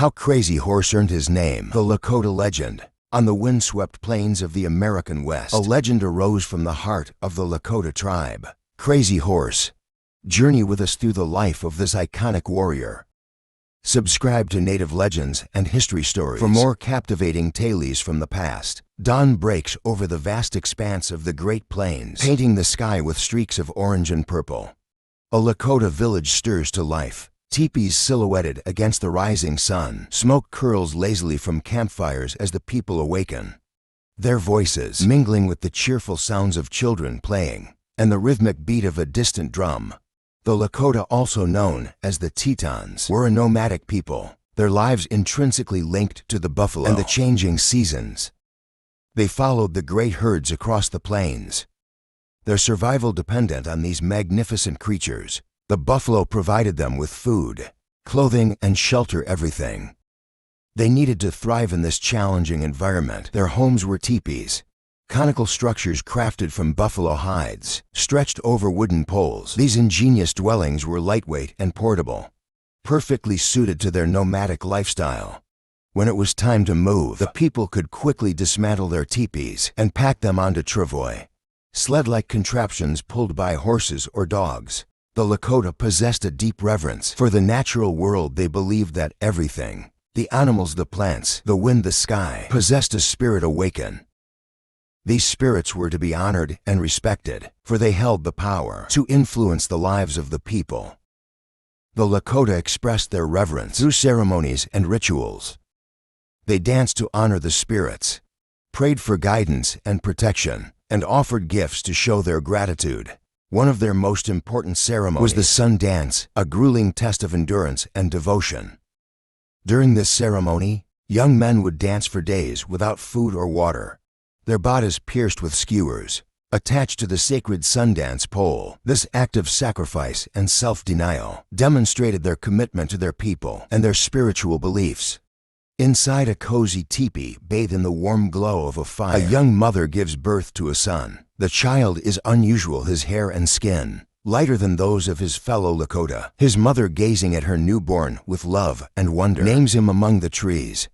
How Crazy Horse Earned His Name. The Lakota Legend. On the windswept plains of the American West, a legend arose from the heart of the Lakota tribe. Crazy Horse. Journey with us through the life of this iconic warrior. Subscribe to Native Legends and History Stories for more captivating tales from the past. Dawn breaks over the vast expanse of the Great Plains, painting the sky with streaks of orange and purple. A Lakota village stirs to life. Teepees silhouetted against the rising sun. Smoke curls lazily from campfires as the people awaken. Their voices mingling with the cheerful sounds of children playing and the rhythmic beat of a distant drum. The Lakota, also known as the Tetons, were a nomadic people, their lives intrinsically linked to the buffalo and the changing seasons. They followed the great herds across the plains, their survival dependent on these magnificent creatures. The buffalo provided them with food, clothing, and shelter, everything they needed to thrive in this challenging environment. Their homes were teepees, conical structures crafted from buffalo hides, stretched over wooden poles. These ingenious dwellings were lightweight and portable, perfectly suited to their nomadic lifestyle. When it was time to move, the people could quickly dismantle their teepees and pack them onto travois, sled-like contraptions pulled by horses or dogs. The Lakota possessed a deep reverence for the natural world. They believed that everything, the animals, the plants, the wind, the sky, possessed a spirit awaken. These spirits were to be honored and respected, for they held the power to influence the lives of the people. The Lakota expressed their reverence through ceremonies and rituals. They danced to honor the spirits, prayed for guidance and protection, and offered gifts to show their gratitude. One of their most important ceremonies was the sun dance, a grueling test of endurance and devotion. During this ceremony, young men would dance for days without food or water, their bodies pierced with skewers, attached to the sacred Sundance pole. This act of sacrifice and self-denial demonstrated their commitment to their people and their spiritual beliefs. Inside a cozy teepee, bathed in the warm glow of a fire, a young mother gives birth to a son. The child is unusual, his hair and skin lighter than those of his fellow Lakota. His mother, gazing at her newborn with love and wonder, names him Among the Trees.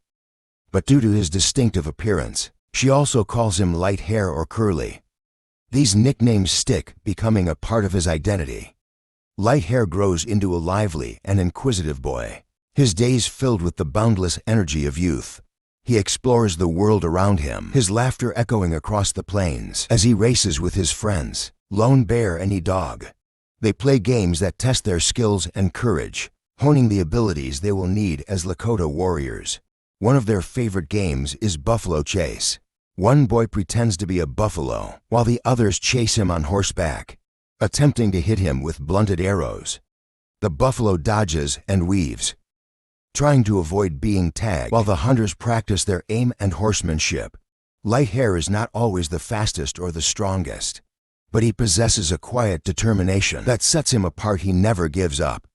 But due to his distinctive appearance, she also calls him Light Hair or Curly. These nicknames stick, becoming a part of his identity. Light Hair grows into a lively and inquisitive boy, his days filled with the boundless energy of youth. He explores the world around him, his laughter echoing across the plains as he races with his friends, Lone Bear and E-Dog. They play games that test their skills and courage, honing the abilities they will need as Lakota warriors. One of their favorite games is Buffalo Chase. One boy pretends to be a buffalo, while the others chase him on horseback, attempting to hit him with blunted arrows. The buffalo dodges and weaves, trying to avoid being tagged, while the hunters practice their aim and horsemanship. Light Hair is not always the fastest or the strongest, but he possesses a quiet determination that sets him apart. He never gives up.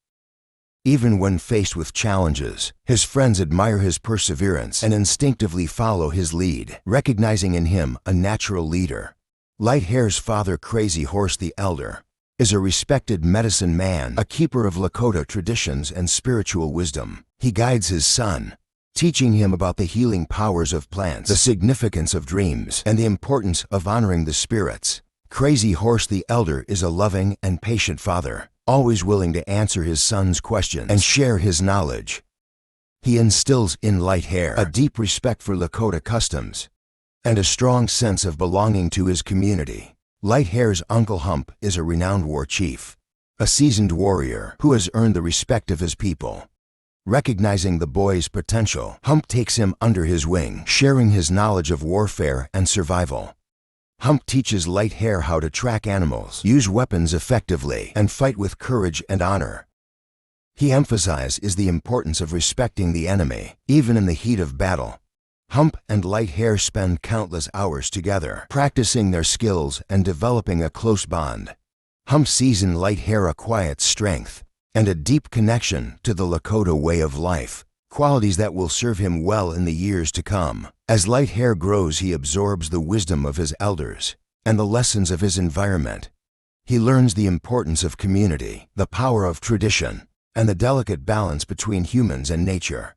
Even when faced with challenges, his friends admire his perseverance and instinctively follow his lead, recognizing in him a natural leader. Light Hair's father, Crazy Horse the Elder, is a respected medicine man, a keeper of Lakota traditions and spiritual wisdom. He guides his son, teaching him about the healing powers of plants, the significance of dreams, and the importance of honoring the spirits. Crazy Horse the Elder is a loving and patient father, always willing to answer his son's questions and share his knowledge. He instills in Light Hair a deep respect for Lakota customs and a strong sense of belonging to his community. Light Hair's uncle Hump is a renowned war chief, a seasoned warrior who has earned the respect of his people. Recognizing the boy's potential, Hump takes him under his wing, sharing his knowledge of warfare and survival. Hump teaches Light Hair how to track animals, use weapons effectively, and fight with courage and honor. He emphasizes the importance of respecting the enemy, even in the heat of battle. Hump and Light Hair spend countless hours together, practicing their skills and developing a close bond. Hump sees in Light Hair a quiet strength and a deep connection to the Lakota way of life, qualities that will serve him well in the years to come. As Light Hair grows, he absorbs the wisdom of his elders and the lessons of his environment. He learns the importance of community, the power of tradition, and the delicate balance between humans and nature.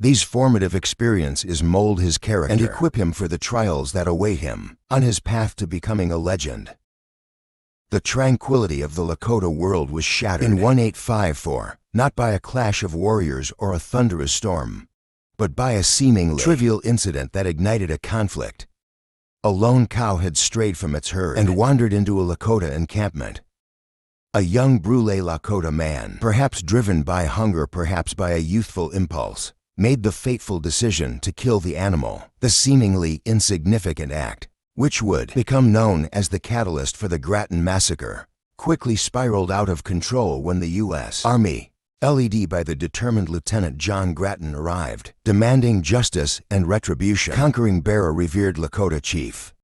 These formative experiences mold his character and equip him for the trials that await him on his path to becoming a legend. The tranquility of the Lakota world was shattered in 1854, not by a clash of warriors or a thunderous storm, but by a seemingly trivial incident that ignited a conflict. A lone cow had strayed from its herd and wandered into a Lakota encampment. A young Brule Lakota man, perhaps driven by hunger, perhaps by a youthful impulse, made the fateful decision to kill the animal. The seemingly insignificant act, which would become known as the catalyst for the Grattan Massacre, quickly spiraled out of control when the U.S. Army, led by the determined Lieutenant John Grattan, arrived, demanding justice and retribution. Conquering Bear, a revered Lakota chief,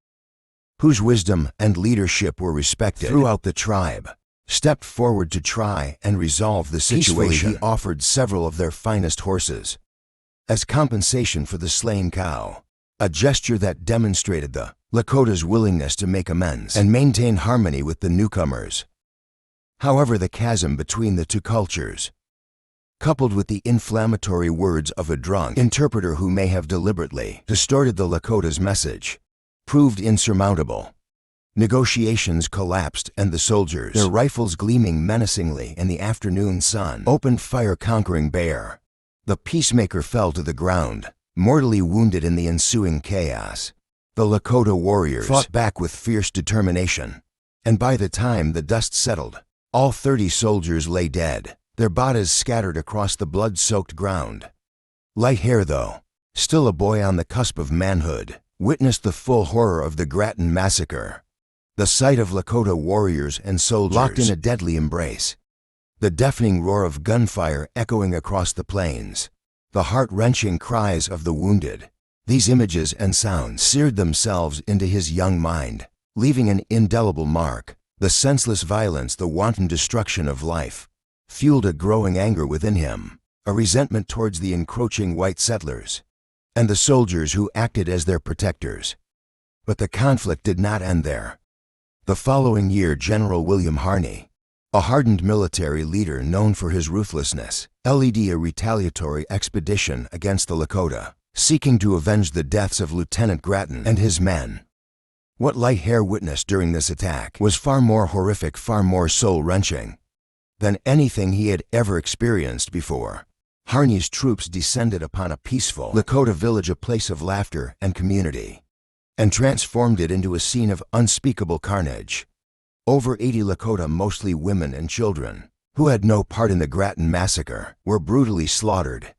whose wisdom and leadership were respected throughout the tribe, stepped forward to try and resolve the situation. Peacefully, he offered several of their finest horses as compensation for the slain cow, a gesture that demonstrated the Lakota's willingness to make amends and maintain harmony with the newcomers. However, the chasm between the two cultures, coupled with the inflammatory words of a drunk interpreter who may have deliberately distorted the Lakota's message, proved insurmountable. Negotiations collapsed and the soldiers, their rifles gleaming menacingly in the afternoon sun, opened fire. Conquering Bear, the peacemaker, fell to the ground, mortally wounded in the ensuing chaos. The Lakota warriors fought back with fierce determination, and by the time the dust settled, all 30 soldiers lay dead, their bodies scattered across the blood-soaked ground. Light Hair, though still a boy on the cusp of manhood, witnessed the full horror of the Grattan Massacre. The sight of Lakota warriors and soldiers locked in a deadly embrace, the deafening roar of gunfire echoing across the plains, the heart-wrenching cries of the wounded. These images and sounds seared themselves into his young mind, leaving an indelible mark. The senseless violence, the wanton destruction of life, fueled a growing anger within him, a resentment towards the encroaching white settlers and the soldiers who acted as their protectors. But the conflict did not end there. The following year, General William Harney, a hardened military leader known for his ruthlessness, led a retaliatory expedition against the Lakota, seeking to avenge the deaths of Lieutenant Grattan and his men. What Light Hair witnessed during this attack was far more horrific, far more soul-wrenching than anything he had ever experienced before. Harney's troops descended upon a peaceful Lakota village, a place of laughter and community, and transformed it into a scene of unspeakable carnage. Over 80 Lakota, mostly women and children, who had no part in the Grattan Massacre, were brutally slaughtered.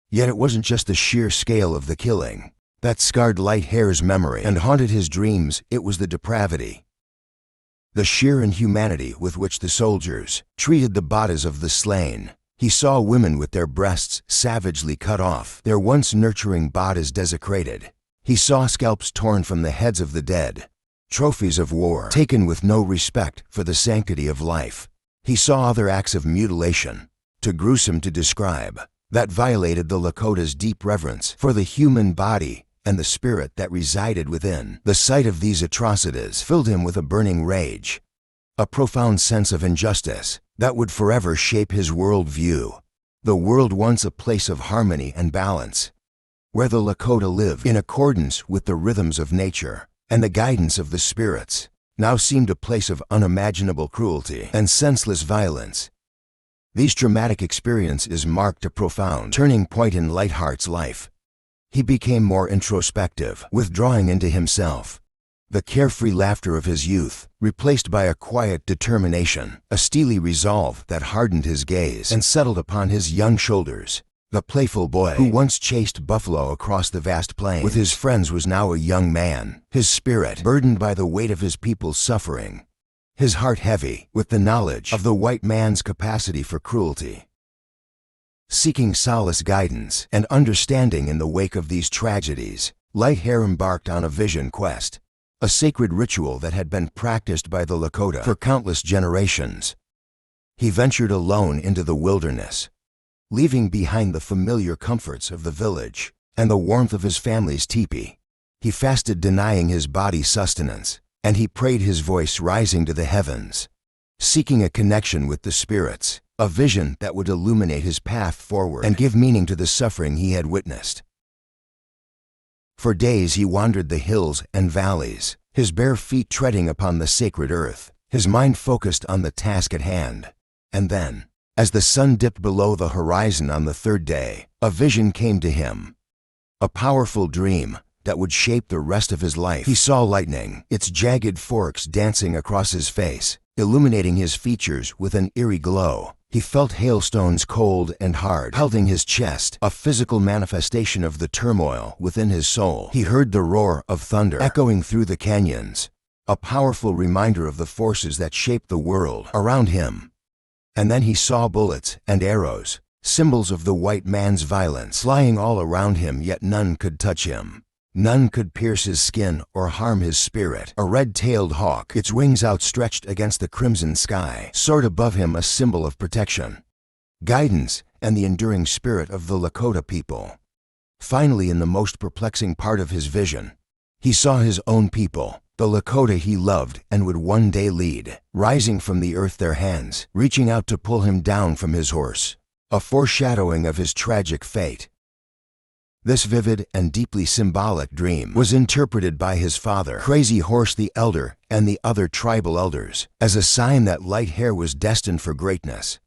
Yet it wasn't just the sheer scale of the killing that scarred Light Hair's memory and haunted his dreams. It was the depravity, the sheer inhumanity with which the soldiers treated the bodies of the slain. He saw women with their breasts savagely cut off, their once nurturing bodies desecrated. He saw scalps torn from the heads of the dead, trophies of war taken with no respect for the sanctity of life. He saw other acts of mutilation, too gruesome to describe, that violated the Lakota's deep reverence for the human body and the spirit that resided within. The sight of these atrocities filled him with a burning rage, a profound sense of injustice that would forever shape his worldview. The world, once a place of harmony and balance, where the Lakota lived in accordance with the rhythms of nature and the guidance of the spirits, now seemed a place of unimaginable cruelty and senseless violence. These traumatic experiences marked a profound turning point in Light Hair's life. He became more introspective, withdrawing into himself. The carefree laughter of his youth, replaced by a quiet determination, a steely resolve that hardened his gaze and settled upon his young shoulders. The playful boy who once chased buffalo across the vast plains with his friends was now a young man, his spirit burdened by the weight of his people's suffering, his heart heavy with the knowledge of the white man's capacity for cruelty. Seeking solace, guidance, and understanding in the wake of these tragedies, Light Hair embarked on a vision quest, a sacred ritual that had been practiced by the Lakota for countless generations. He ventured alone into the wilderness, leaving behind the familiar comforts of the village and the warmth of his family's teepee. He fasted, denying his body sustenance, and he prayed, his voice rising to the heavens, seeking a connection with the spirits. a vision that would illuminate his path forward and give meaning to the suffering he had witnessed. For days he wandered the hills and valleys, his bare feet treading upon the sacred earth, his mind focused on the task at hand. And then, as the sun dipped below the horizon on the third day, a vision came to him. A powerful dream that would shape the rest of his life. He saw lightning, its jagged forks dancing across his face, illuminating his features with an eerie glow. He felt hailstones cold and hard pelting his chest, a physical manifestation of the turmoil within his soul. He heard the roar of thunder echoing through the canyons, a powerful reminder of the forces that shaped the world around him. And then he saw bullets and arrows, symbols of the white man's violence, flying all around him, yet none could touch him. None could pierce his skin or harm his spirit. A red-tailed hawk, its wings outstretched against the crimson sky, soared above him, a symbol of protection, guidance, and the enduring spirit of the Lakota people. Finally, in the most perplexing part of his vision, he saw his own people, the Lakota he loved and would one day lead, rising from the earth, their hands reaching out to pull him down from his horse, a foreshadowing of his tragic fate. This vivid and deeply symbolic dream was interpreted by his father, Crazy Horse the Elder, and the other tribal elders as a sign that Light Hair was destined for greatness,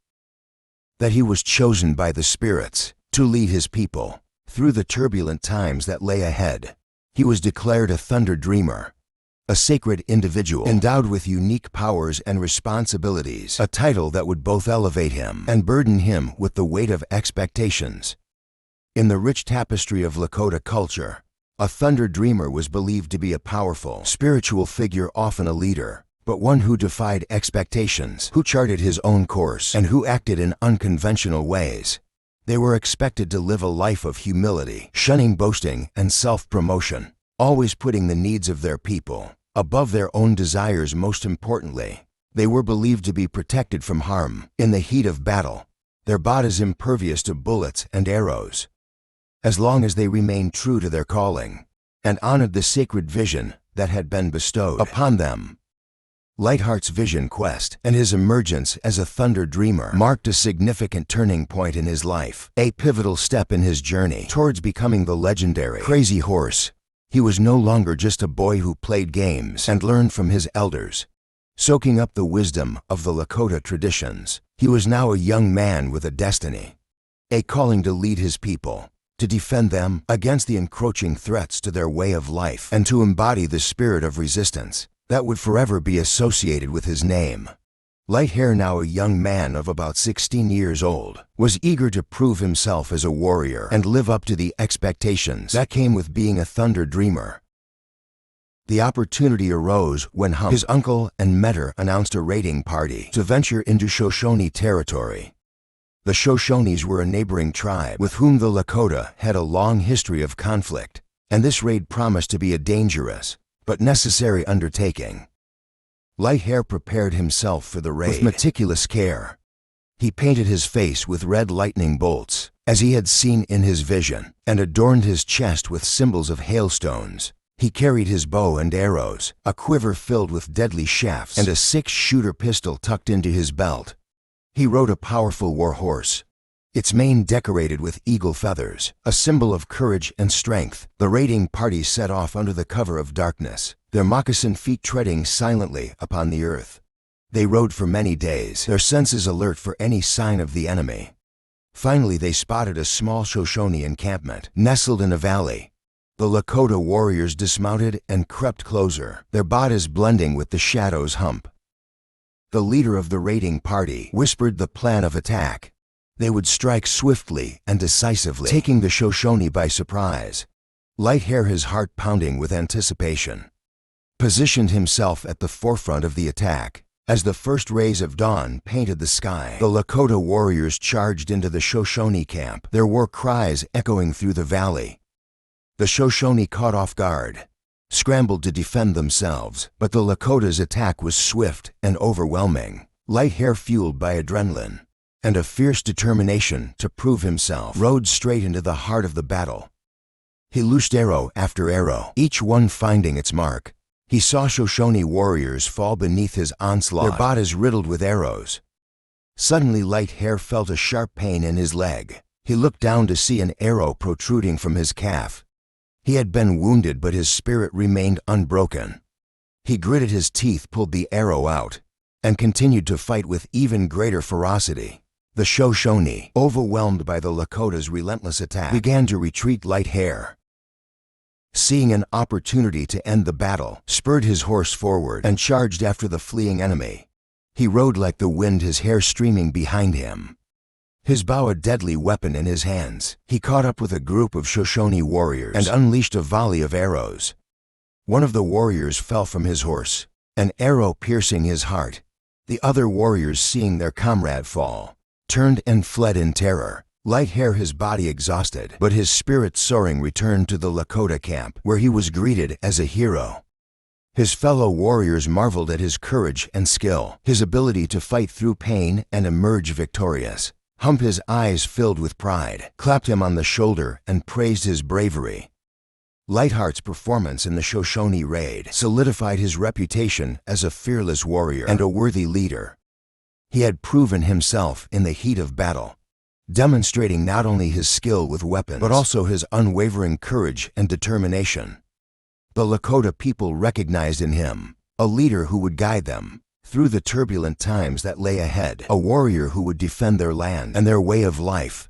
that he was chosen by the spirits to lead his people through the turbulent times that lay ahead. He was declared a Thunder Dreamer, a sacred individual endowed with unique powers and responsibilities, a title that would both elevate him and burden him with the weight of expectations. In the rich tapestry of Lakota culture, a Thunder Dreamer was believed to be a powerful, spiritual figure, often a leader, but one who defied expectations, who charted his own course, and who acted in unconventional ways. They were expected to live a life of humility, shunning boasting and self-promotion, always putting the needs of their people above their own desires. Most importantly, they were believed to be protected from harm in the heat of battle, their bodies impervious to bullets and arrows, as long as they remained true to their calling and honored the sacred vision that had been bestowed upon them. Lightheart's vision quest and his emergence as a Thunder Dreamer marked a significant turning point in his life, a pivotal step in his journey towards becoming the legendary Crazy Horse. He was no longer just a boy who played games and learned from his elders, soaking up the wisdom of the Lakota traditions. He was now a young man with a destiny, a calling to lead his people, to defend them against the encroaching threats to their way of life, and to embody the spirit of resistance that would forever be associated with his name. Light Hair, now a young man of about 16 years old, was eager to prove himself as a warrior and live up to the expectations that came with being a Thunder Dreamer. The opportunity arose when his uncle and mentor announced a raiding party to venture into Shoshone territory. The Shoshones were a neighboring tribe with whom the Lakota had a long history of conflict, and this raid promised to be a dangerous but necessary undertaking. Light Hair prepared himself for the raid with meticulous care. He painted his face with red lightning bolts, as he had seen in his vision, and adorned his chest with symbols of hailstones. He carried his bow and arrows, a quiver filled with deadly shafts, and a 6-shooter pistol tucked into his belt. He rode a powerful war horse, its mane decorated with eagle feathers, a symbol of courage and strength. The raiding party set off under the cover of darkness, their moccasined feet treading silently upon the earth. They rode for many days, their senses alert for any sign of the enemy. Finally, they spotted a small Shoshone encampment nestled in a valley. The Lakota warriors dismounted and crept closer, their bodies blending with the shadows. The leader of the raiding party whispered the plan of attack. They would strike swiftly and decisively, taking the Shoshone by surprise. Light Hair, his heart pounding with anticipation, positioned himself at the forefront of the attack. As the first rays of dawn painted the sky, the Lakota warriors charged into the Shoshone camp, their war cries echoing through the valley. The Shoshone, caught off guard, scrambled to defend themselves, but the Lakota's attack was swift and overwhelming. Light Hair, fueled by adrenaline and a fierce determination to prove himself, rode straight into the heart of the battle. He loosed arrow after arrow, each one finding its mark. He saw Shoshone warriors fall beneath his onslaught, their bodies riddled with arrows. Suddenly Light Hair felt a sharp pain in his leg. He looked down to see an arrow protruding from his calf. He had been wounded, but his spirit remained unbroken. He gritted his teeth, pulled the arrow out, and continued to fight with even greater ferocity. The Shoshone, overwhelmed by the Lakota's relentless attack, began to retreat. Light Hair, seeing an opportunity to end the battle, spurred his horse forward and charged after the fleeing enemy. He rode like the wind, his hair streaming behind him, his bow a deadly weapon in his hands. He caught up with a group of Shoshone warriors and unleashed a volley of arrows. One of the warriors fell from his horse, an arrow piercing his heart. The other warriors, seeing their comrade fall, turned and fled in terror. Light Hair, his body exhausted, but his spirit soaring, returned to the Lakota camp, where he was greeted as a hero. His fellow warriors marveled at his courage and skill, his ability to fight through pain and emerge victorious. Hump, his eyes filled with pride, clapped him on the shoulder and praised his bravery. Lightheart's performance in the Shoshone raid solidified his reputation as a fearless warrior and a worthy leader. He had proven himself in the heat of battle, demonstrating not only his skill with weapons, but also his unwavering courage and determination. The Lakota people recognized in him a leader who would guide them through the turbulent times that lay ahead, a warrior who would defend their land and their way of life.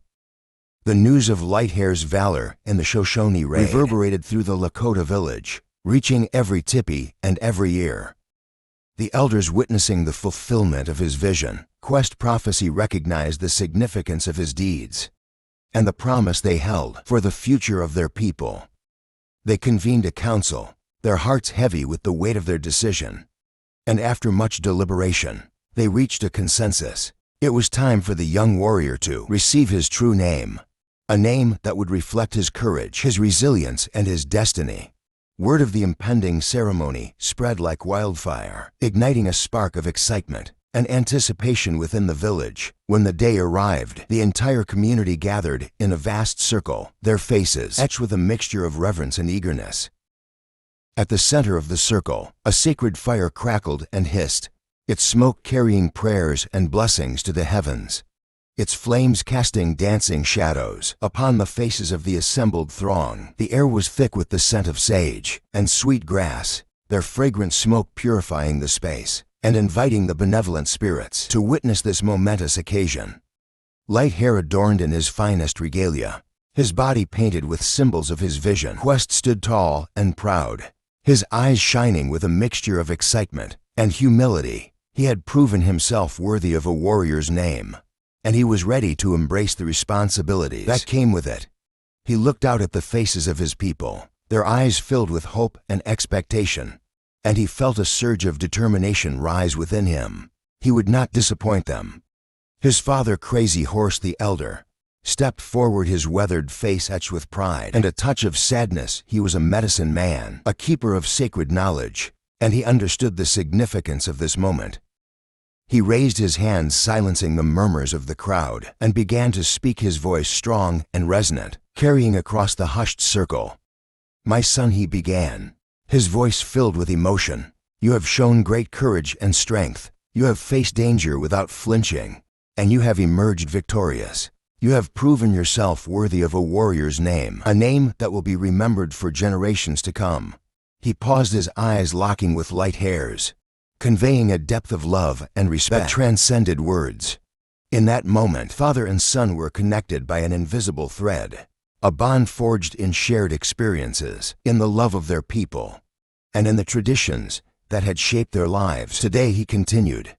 The news of Light Hair's valor in the Shoshone raid reverberated through the Lakota village, reaching every tipi and every ear. The elders, witnessing the fulfillment of his vision, quest prophecy, recognized the significance of his deeds and the promise they held for the future of their people. They convened a council, their hearts heavy with the weight of their decision, and after much deliberation, they reached a consensus. It was time for the young warrior to receive his true name, a name that would reflect his courage, his resilience, and his destiny. Word of the impending ceremony spread like wildfire, igniting a spark of excitement and anticipation within the village. When the day arrived, the entire community gathered in a vast circle, their faces etched with a mixture of reverence and eagerness. At the center of the circle, a sacred fire crackled and hissed, its smoke carrying prayers and blessings to the heavens, its flames casting dancing shadows upon the faces of the assembled throng. The air was thick with the scent of sage and sweet grass, their fragrant smoke purifying the space and inviting the benevolent spirits to witness this momentous occasion. Light Hair, adorned in his finest regalia, his body painted with symbols of his vision, Quest stood tall and proud, his eyes shining with a mixture of excitement and humility. He had proven himself worthy of a warrior's name, and he was ready to embrace the responsibilities that came with it. He looked out at the faces of his people, their eyes filled with hope and expectation, and he felt a surge of determination rise within him. He would not disappoint them. His father, Crazy Horse the Elder, stepped forward, his weathered face etched with pride and a touch of sadness. He was a medicine man, a keeper of sacred knowledge, and he understood the significance of this moment. He raised his hands, silencing the murmurs of the crowd, and began to speak, his voice strong and resonant, carrying across the hushed circle. "My son," he began, his voice filled with emotion, "you have shown great courage and strength. You have faced danger without flinching, and you have emerged victorious. You have proven yourself worthy of a warrior's name, a name that will be remembered for generations to come." He paused, his eyes locking with Light Hair's, conveying a depth of love and respect that transcended words. In that moment, father and son were connected by an invisible thread, a bond forged in shared experiences, in the love of their people, and in the traditions that had shaped their lives. "Today," he continued,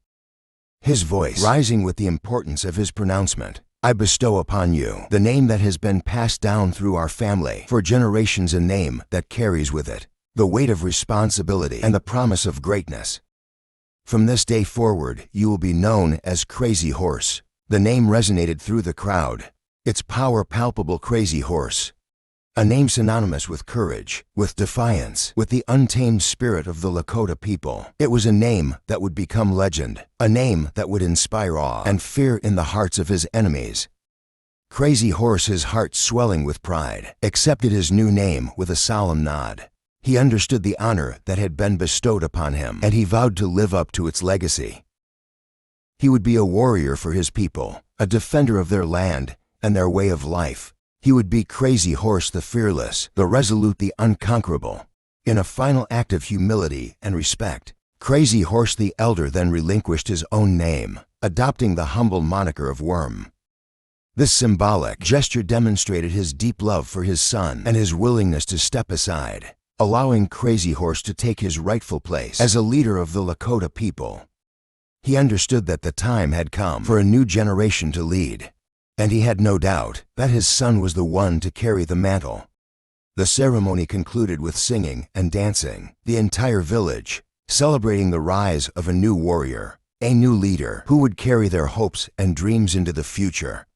his voice rising with the importance of his pronouncement, "I bestow upon you the name that has been passed down through our family for generations, a name that carries with it the weight of responsibility and the promise of greatness. From this day forward, you will be known as Crazy Horse." The name resonated through the crowd, its power palpable. Crazy Horse, a name synonymous with courage, with defiance, with the untamed spirit of the Lakota people. It was a name that would become legend, a name that would inspire awe and fear in the hearts of his enemies. Crazy Horse, his heart swelling with pride, accepted his new name with a solemn nod. He understood the honor that had been bestowed upon him, and he vowed to live up to its legacy. He would be a warrior for his people, a defender of their land and their way of life. He would be Crazy Horse the fearless, the resolute, the unconquerable. In a final act of humility and respect, Crazy Horse the Elder then relinquished his own name, adopting the humble moniker of Worm. This symbolic gesture demonstrated his deep love for his son and his willingness to step aside, allowing Crazy Horse to take his rightful place as a leader of the Lakota people. He understood that the time had come for a new generation to lead, and he had no doubt that his son was the one to carry the mantle. The ceremony concluded with singing and dancing, the entire village celebrating the rise of a new warrior, a new leader who would carry their hopes and dreams into the future.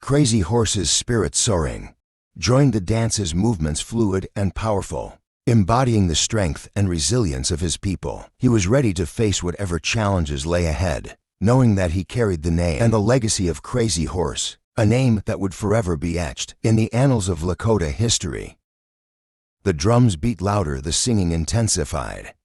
Crazy Horse's spirit soaring joined the dance's movements, fluid and powerful, embodying the strength and resilience of his people. He was ready to face whatever challenges lay ahead, knowing that he carried the name and the legacy of Crazy Horse, a name that would forever be etched in the annals of Lakota history. The drums beat louder, the singing intensified,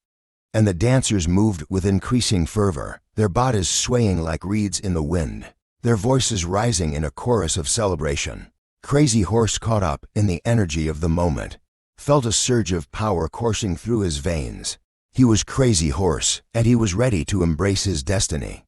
and the dancers moved with increasing fervor, their bodies swaying like reeds in the wind, their voices rising in a chorus of celebration. Crazy Horse, caught up in the energy of the moment, felt a surge of power coursing through his veins. He was Crazy Horse, and he was ready to embrace his destiny.